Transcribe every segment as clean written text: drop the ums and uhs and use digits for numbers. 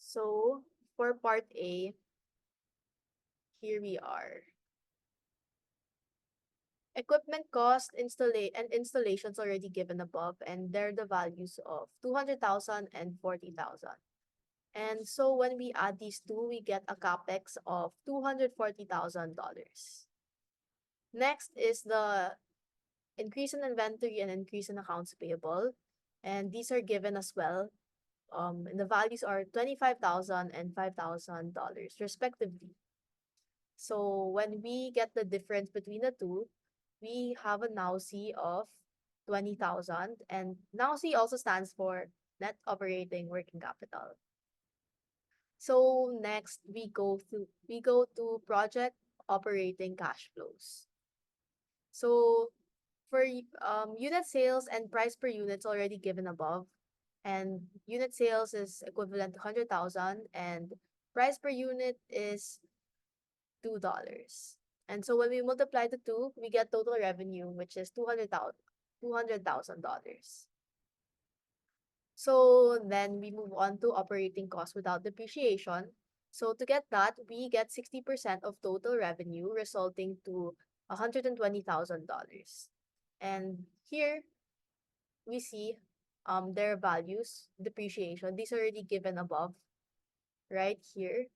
So for part A, here we are. Equipment cost and installations already given above, and they're the values of 200,000 and 40,000. And so when we add these two, we get a capex of $240,000. Next is the increase in inventory and increase in accounts payable. And these are given as well. And the values are $25,000 and $5,000 respectively. So when we get the difference between the two, we have a NAUC of 20,000, and NAUC also stands for net operating working capital. So next we go to project operating cash flows. So for unit sales and price per unit is already given above, and unit sales is equivalent to 100,000 and price per unit is $2. And so when we multiply the two, we get total revenue, which is $200,000. So then we move on to operating costs without depreciation. So to get that, we get 60% of total revenue, resulting to $120,000. And here we see their values, depreciation. These are already given above, right here.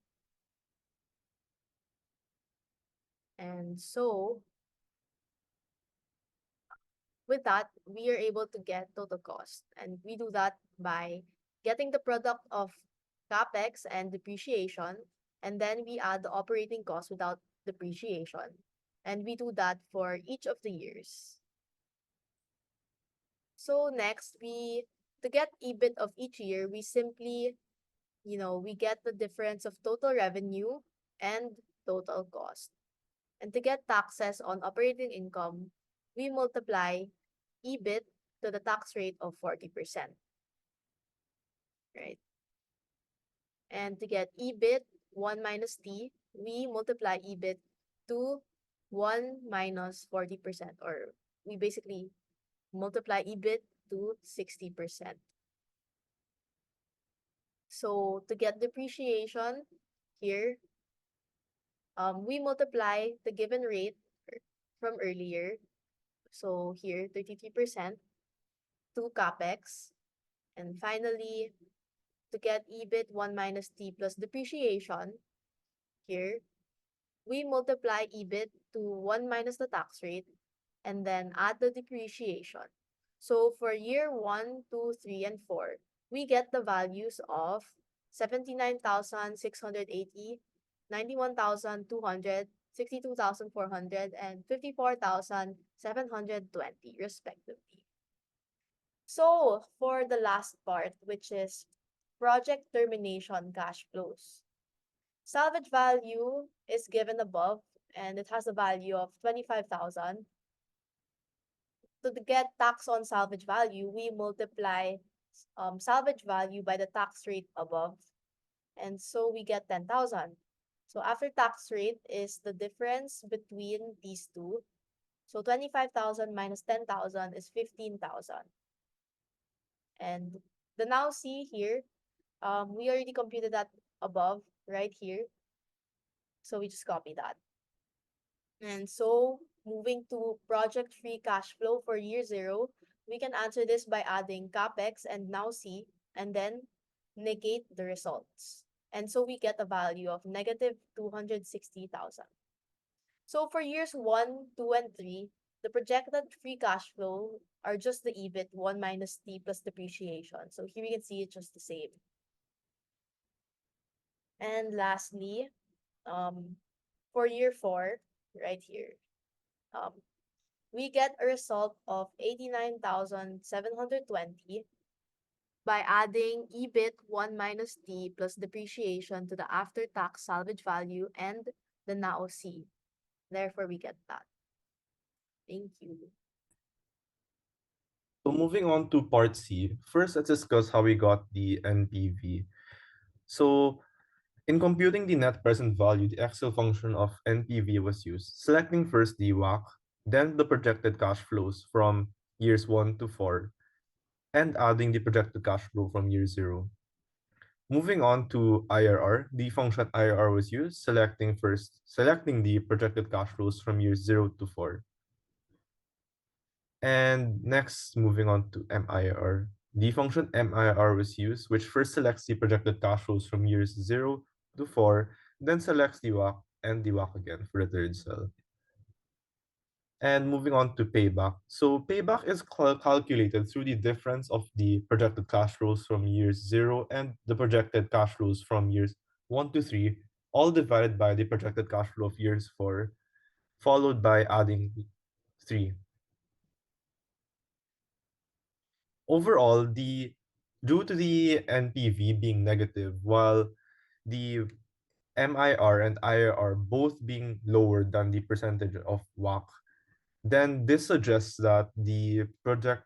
And so with that, we are able to get total cost. And we do that by getting the product of capex and depreciation, and then we add the operating cost without depreciation. And we do that for each of the years. So next, to get EBIT of each year, we simply, we get the difference of total revenue and total cost. And to get taxes on operating income, we multiply EBIT to the tax rate of 40%, right? And to get EBIT, 1 minus T, we multiply EBIT to 1 minus 40%, or we basically multiply EBIT to 60%. So to get depreciation here, we multiply the given rate from earlier. So here, 33% to capex. And finally, to get EBIT 1 minus T plus depreciation, here, we multiply EBIT to 1 minus the tax rate and then add the depreciation. So for year 1, 2, 3, and 4, we get the values of 79,680, 91,200, 62,400, and 54,720 respectively. So for the last part, which is project termination cash flows. Salvage value is given above, and it has a value of 25,000. To get tax on salvage value, we multiply salvage value by the tax rate above, and so we get 10,000. So after tax rate is the difference between these two. So 25,000 minus 10,000 is 15,000. And the now see here, we already computed that above right here. So we just copy that. And so moving to project free cash flow for year 0, we can answer this by adding capex and now see, and then negate the results. And so we get a value of negative 260,000. So for years 1, 2, and 3, the projected free cash flow are just the EBIT 1 minus T plus depreciation. So here we can see it's just the same. And lastly, for year 4, right here, we get a result of 89,720 by adding EBIT 1 minus T plus depreciation to the after-tax salvage value and the NAOC. Therefore, we get that. Thank you. So moving on to part C, first let's discuss how we got the NPV. So in computing the net present value, the Excel function of NPV was used, selecting first the WACC, then the projected cash flows from years 1 to 4, and adding the projected cash flow from year 0. Moving on to IRR, the function IRR was used, selecting the projected cash flows from years 0 to 4. And next, moving on to MIR. The function MIR was used, which first selects the projected cash flows from years 0 to 4, then selects the WACC and the WACC again for the third cell. And moving on to payback. So payback is calculated through the difference of the projected cash flows from years 0 and the projected cash flows from years 1 to 3, all divided by the projected cash flow of years 4, followed by adding 3. Overall, due to the NPV being negative, while the MIR and IRR both being lower than the percentage of WACC, then this suggests that the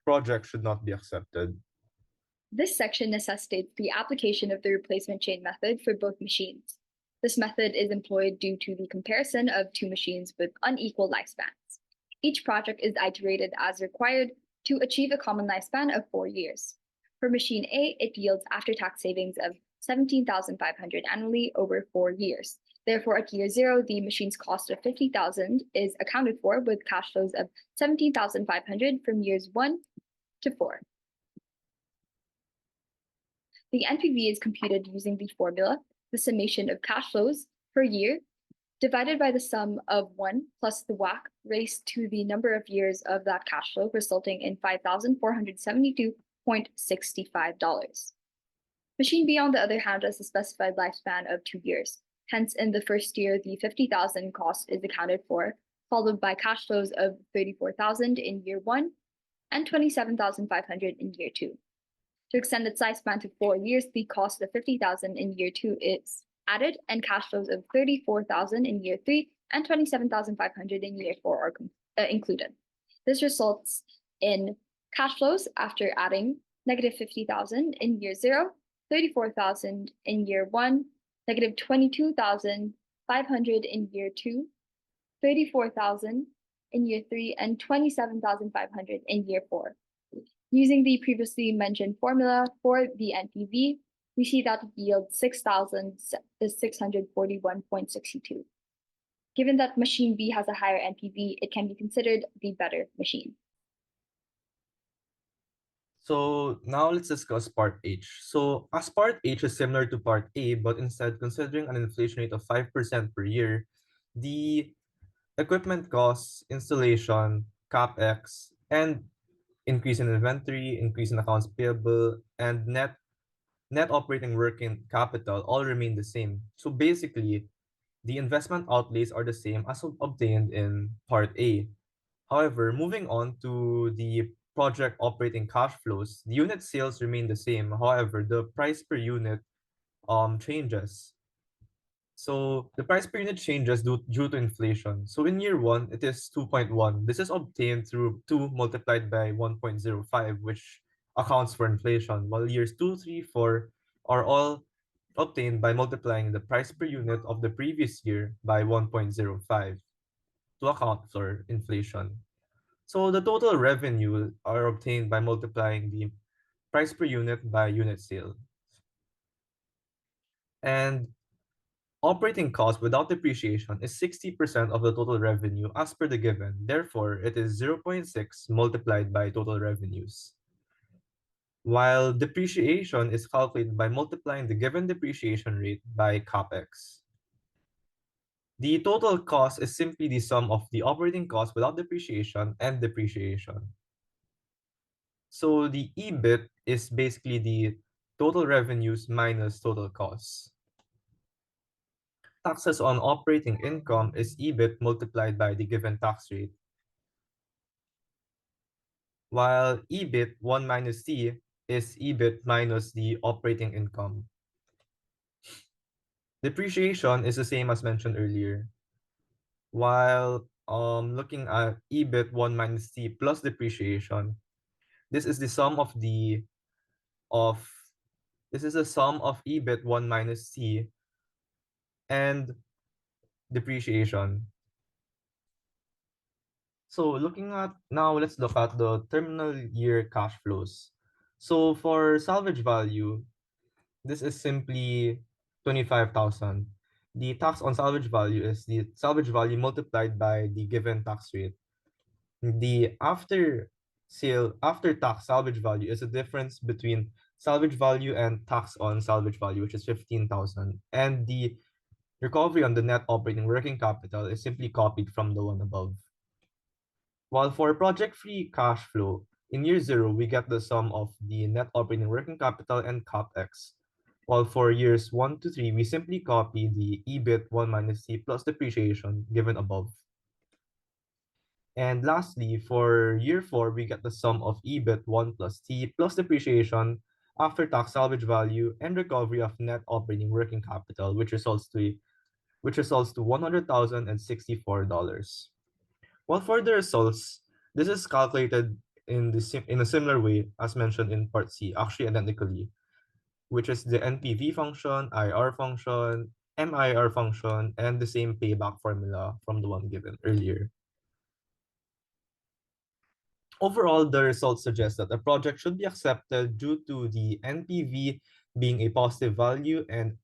project should not be accepted. This section necessitates the application of the replacement chain method for both machines. This method is employed due to the comparison of two machines with unequal lifespans. Each project is iterated as required to achieve a common lifespan of 4 years. For machine A, it yields after-tax savings of $17,500 annually over 4 years. Therefore, at year 0, the machine's cost of $50,000 is accounted for with cash flows of $17,500 from years 1 to 4. The NPV is computed using the formula, the summation of cash flows per year divided by the sum of 1 plus the WACC raised to the number of years of that cash flow, resulting in $5,472.65. Machine B, on the other hand, has a specified lifespan of 2 years. Hence, in the first year, the $50,000 cost is accounted for, followed by cash flows of $34,000 in year 1 and $27,500 in year 2. To extend its lifespan to 4 years, the cost of $50,000 in year 2 is added, and cash flows of $34,000 in year 3 and $27,500 in year 4 are included. This results in cash flows after adding negative $50,000 in year 0, $34,000 in year 1, negative $22,500 in year 2, $34,000 in year 3, and $27,500 in year 4. Using the previously mentioned formula for the NPV, we see that it yields $6,641.62. Given that machine B has a higher NPV, it can be considered the better machine. So now let's discuss part H. So as part H is similar to part A, but instead considering an inflation rate of 5% per year, the equipment costs, installation, CapEx, and increase in inventory, increase in accounts payable, and net operating working capital all remain the same. So basically, the investment outlays are the same as obtained in part A. However, moving on to the project operating cash flows, the unit sales remain the same. However, the price per unit changes. So the price per unit changes due to inflation. So in year 1, it is 2.1. This is obtained through 2 multiplied by 1.05, which accounts for inflation, while years 2, 3, 4 are all obtained by multiplying the price per unit of the previous year by 1.05 to account for inflation. So the total revenue are obtained by multiplying the price per unit by unit sale. And operating cost without depreciation is 60% of the total revenue as per the given. Therefore, it is 0.6 multiplied by total revenues. While depreciation is calculated by multiplying the given depreciation rate by CapEx. The total cost is simply the sum of the operating cost without depreciation and depreciation. So the EBIT is basically the total revenues minus total costs. Taxes on operating income is EBIT multiplied by the given tax rate. While EBIT 1 minus T is EBIT minus the operating income. Depreciation is the same as mentioned earlier. While looking at EBIT 1 minus T plus depreciation, this is the sum of EBIT 1 minus T and depreciation. So let's look at the terminal year cash flows. So for salvage value, this is simply 25,000. The tax on salvage value is the salvage value multiplied by the given tax rate. The after tax salvage value is a difference between salvage value and tax on salvage value, which is 15,000. And the recovery on the net operating working capital is simply copied from the one above. While for project-free cash flow, in year 0, we get the sum of the net operating working capital and CapEx. While for years 1 to 3, we simply copy the EBIT 1 minus T plus depreciation given above. And lastly, for year 4, we get the sum of EBIT 1 plus T plus depreciation, after-tax salvage value, and recovery of net operating working capital, which results to $100,064. Well, for the results, this is calculated in a similar way as mentioned in part C, actually identically, which is the NPV function, IR function, MIR function, and the same payback formula from the one given earlier. Overall, the results suggest that a project should be accepted due to the NPV being a positive value and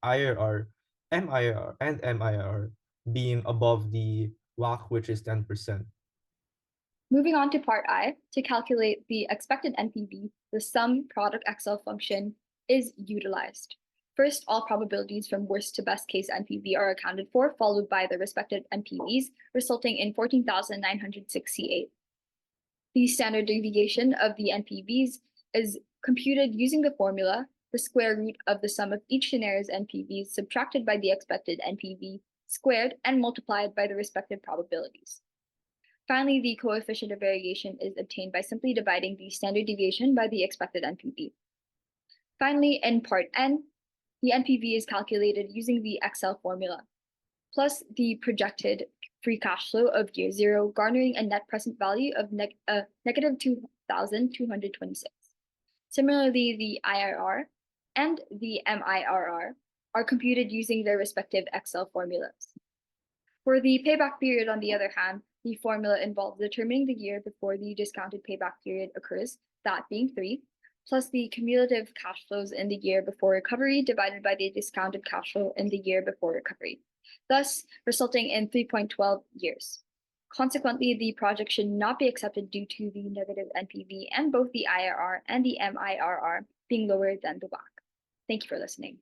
MIR being above the WACC, which is 10%. Moving on to part I, to calculate the expected NPV, the sum product Excel function is utilized. First, all probabilities from worst to best case NPV are accounted for, followed by the respective NPVs, resulting in 14,968. The standard deviation of the NPVs is computed using the formula, the square root of the sum of each scenario's NPVs subtracted by the expected NPV squared and multiplied by the respective probabilities. Finally, the coefficient of variation is obtained by simply dividing the standard deviation by the expected NPV. Finally, in part N, the NPV is calculated using the Excel formula, plus the projected free cash flow of year 0, garnering a net present value of negative 2,226. Similarly, the IRR and the MIRR are computed using their respective Excel formulas. For the payback period, on the other hand, the formula involves determining the year before the discounted payback period occurs, that being 3, plus the cumulative cash flows in the year before recovery divided by the discounted cash flow in the year before recovery, thus resulting in 3.12 years. Consequently, the project should not be accepted due to the negative NPV and both the IRR and the MIRR being lower than the WACC. Thank you for listening.